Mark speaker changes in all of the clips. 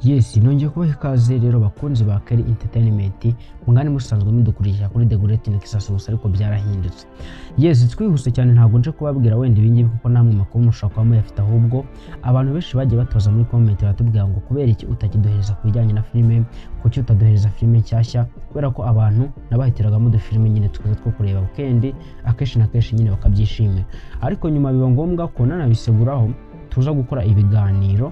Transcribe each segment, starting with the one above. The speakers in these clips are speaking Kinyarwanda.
Speaker 1: Yes, nongeye kubaha ikaze rero bakunzi ba Keri Entertainment, mwani musanzwe mudukurikira kuri The Great Nexus gusa ariko byarahindutse. Yes, twihuse cyane ntago nje kubabwira wenda ibingibi kuko namwe makuru mushaka kwamo yafite, ahubwo abantu benshi bagiye batoza muri comment batubwira ngo kubera iki utakidohereza kubijyanye na filime, kuki utadohereza filime nshyashya, kubera ko abantu nabahitiragamo du filime nyine tukaza two kureba weekend akeshi na keshi nyine bakabyishimira, ariko nyuma biba ngombwa ko nanabiseguraho tuza gukora ibiganiro,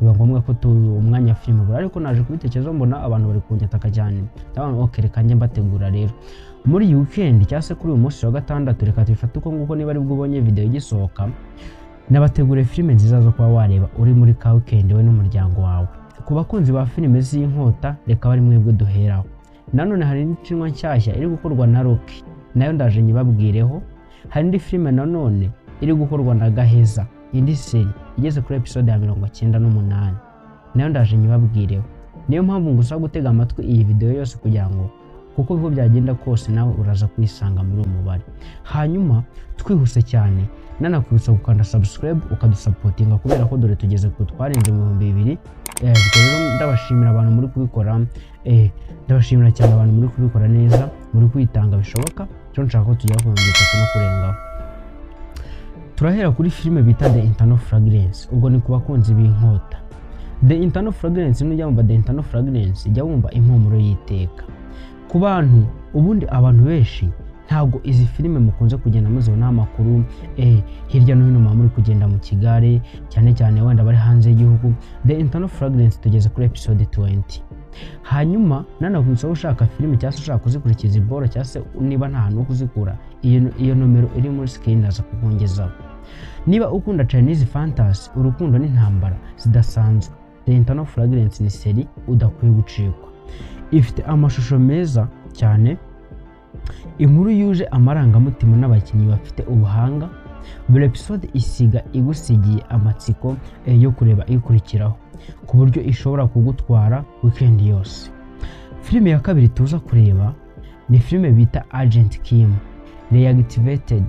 Speaker 1: biba ngombwa ko umwanya filime bura, ariko naje kubitekerezo mbona abantu bari kunyataka cyane. Ndabona okay, reka njye mbategura rero muri weekend cyase kuri uyu munsi wa gatandatu, reka tufate uko nguko niba ari bwo ubonye video igisohoka, nabategure filime nziza zo kuba wareba uri muri ka weekend we n'umuryango wawe. Ku bakunzi ba filime z'inkota, reka bari mwebwe duheraho. Nanone hari n'incinwa nshyashya iri gukorwa na Rocky, nayo ndaje nyibabwireho. Hari indi filime nanone iri gukorwa na Gaheza, indi seri igeze kuri episode ya 98, nayo ndaje nyibabwireho. Niyo mpamvu ngusaba gutega amatwi iyi video yose kugira ngo kuko biho byagenda kose nawe uraza kwisanga muri umubare. Hanyuma twihuse cyane nanakwibutsa gukanda subscribe ukadusupportinga kubera ko dore tugeze ku twarenze mu 2000. Rero ndabashimira abantu muri kubikora, ndabashimira cyane abantu muri kubikora neza, muri kwitanga bishoboka. Cyo nshaka ko tujya ku 300 no kurengaho. Turahera kuri filime bita The Internal Fragrance, ubwo ni ku bakunzi b'inkota. The Internal Fragrance n'ujya mu The Internal Fragrance ijya wumva impumuro y'iteka. Ku bantu ubundi abantu benshi ntago izi filime mukunze kugenda muzibona amakuru hirya no hino muri kugenda mu Kigare, cyane cyane wenda bari hanze y'igihugu. The Internal Fragrance tugeze kuri episode 20. Hanyuma nanakwitsa ushaka filime cyase ushaka kuzikurikiza ibora cyase niba nta hantu kuzikura, iyo nomero iri muri screen naza kukongezaho. Niba ukunda Chinese fantasy, urukundo n'intambara zidasanzwe, The Internal Fragrance ni seri udakwiye gucikwa. Ifite amashusho meza cyane, inkuru yuje amarangamutima n'abakinnyi bafite ubuhanga. Buri episode isiga igusigiye amatsiko yo kureba ikurikiraho, ku buryo ishobora kugutwara weekend yose. Filime ya kabiri tuza kureba ni filime bita Agent Kim Reactivated.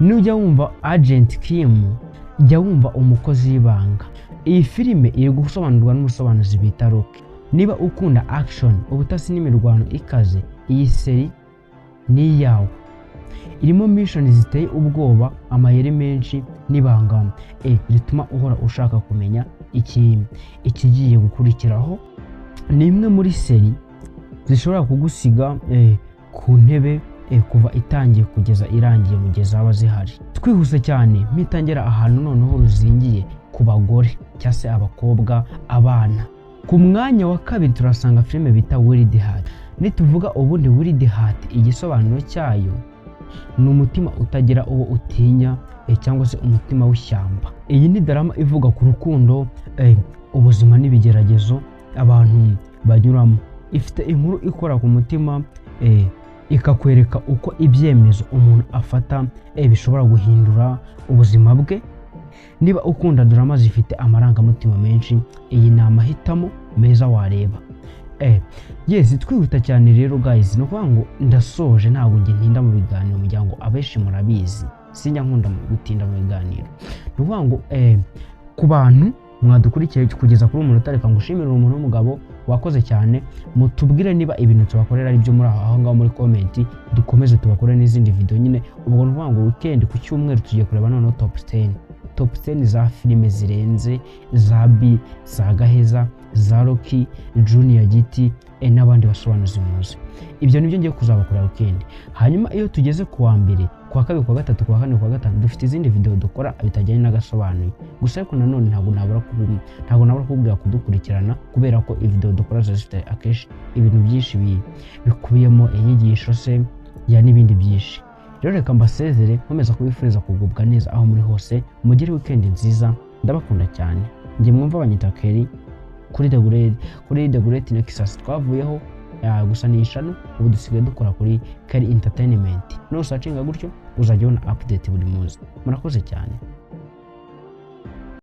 Speaker 1: Nujya wumva Agent Kim jya wumva umukozi w'ibanga. Iyi filime iri gusobanurwa n'umusobanuzi bita Rocky. Niba ukunda action, ubutasi n'imirwano ikaze, iyi seri ni yawe. Irimo mission ziteye ubwoba, amayeri menshi n'ibanga rituma uhora ushaka kumenya ikigiye gukurikiraho. Ni imwe muri seri zishobora kugusiga ku ntebe kuva itangiye kugeza irangiye mu gihe zaba zihari. Twihuse cyane mpitangera ahantu noneho ruzingiye ku bagore cyase abakobwa, abana. Ku mwanya wa kabiri turasanga filime bita Wild Heart. Nituvuga ubundi Wild Heart igisobanuro cyayo ni umutima utagira uwo utinya cyangwa se umutima w'ishyamba. Iyi ni drama ivuga ku rukundo, ubuzima n'ibigeragezo abantu banyuramo. Ifite inkuru ikora ku mutima, ikakwereka uko ibyemezo umuntu afata bishobora guhindura ubuzima bwe. Niba ukunda drama zifite amarangamutima menshi, iyi ni amahitamo meza wareba. Yes, twihuta cyane rero guys, no kuvuga ngo ndasoje ntago nge ntinda mu biganiro umuryango abeshi murabizi sinya nkunda gutinda mu biganiro. No kuvuga ngo ku bantu mwadukurikiye kugeza kuri umuntu utareka ngushimira umuntu w'umugabo wakoze cyane, mutubwire niba ibintu tubakorera ari byo muri aho ngaho muri comment, dukomeze tubakore n'izindi video nyine. Ubwo no kuvuga ngo weekend ku cyumweru tugiye kureba noneho top 10 za filime zirenze, za B, za Gaheza, za Rocky, Junior Giti n'abandi basobanuzi muzi. Ibyo nibyo ngiye kuzabakorera weekend. Hanyuma iyo tugeze ku wa mbere, ku wa kabiri, ku wa gatatu, ku wa kane, ku wa gatanu dufite izindi video dukora bitajyanye n'agasobanuye. Gusa ariko nanone ntago nabura kubwira kudukurikirana kubera ko video dukora zifite akeshi ibintu byinshi bikubiyemo inyigisho se ya n'ibindi byinshi. Rero reka mbasezere nkomeza kubifuriza kugubwa neza aho muri hose, mugire weekend nziza, ndabakunda cyane. Ngiye mwumva abanyita Keri kuri The Great Nexus twavuyeho gusa ni ishano, ubu dusigaye dukora kuri Keri Entertainment. No searchinga gutyo uzajya ubona update buri munsi. Murakoze cyane.